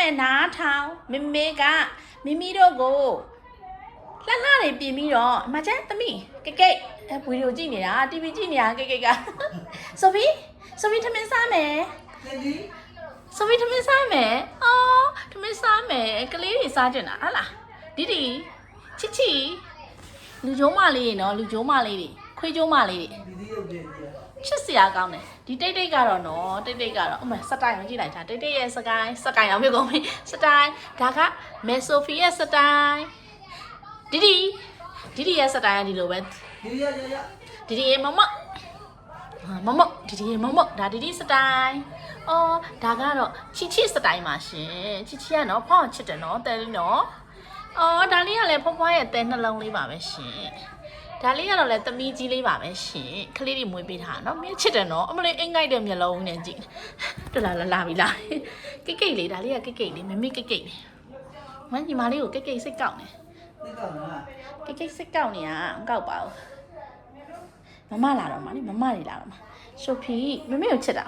မယ်နားထောင်မမေကမိမိတို့ကိုလှလှတွေပြင်ပြီးတော့မချမ်းသမီးကိတ်ကိတ်ဗီဒီယိုကြည့်နေတာ TV ကြည့်နေတာကိတ်ကိတ်ကဆိုဖီထမင်းစားမယ်ဆိုဖီထမင်းစားမယ်အော်ထမင်းစားမယ်ကလေးတွေစားကြတာဟုတ်လားဒီချစ်လူကျိုးမလေးတွေနော်လူကျိုးမလေးတွေခွေးကျိုးမလေးတွေချစ်စရာကောင်းတယ်ဒီတိတ်ကတော့နော်တိတ်ကတော့အမစတိုင်ကိုကြည့်လိုက်တာတိတ်ရဲ့စကိုင်းအောင်မြုပ်ကုန်ပြီစတိုင်ဒါကမဲဆိုဖီရဲ့စတိုင်ဒီရဲ့စတိုင်ကဒီလိုပဲဒီရဲ့မမဒီရဲ့မမဒါဒီစတိုင်အော်ဒါကတော့ချီစတိုင်ပါရှင်ချီကနော်ဖောင်းချစ်တယ်နော်တဲလေးနော်အော်ဒါလေးကလည်းဖွားဖွားရဲ့တဲနှလုံးလေးပါပဲရှင်ဒါလေးကတော့လည်းသမီးကြီးလေးပါပဲရှင်ခလေးတွေမွေးပေးထားနော်မင်းချစ်တယ်နော်အမလေးအိမ်ငိုက်တဲ့မျက်လုံးနဲ့ကြည့်တော်လာပြီလားကိတ်လေးဒါလေးကကိတ်လေးမမေကိတ်လေးမညီမလေးကိုကိတ်စိတ်ကောက်နေကိတ်စိတ်ကောက်နေတာမကောက်ပါဘူးမမလာတော့မလေးမမတွေလာတော့မဆိုဖီမမေကိုချစ်တာ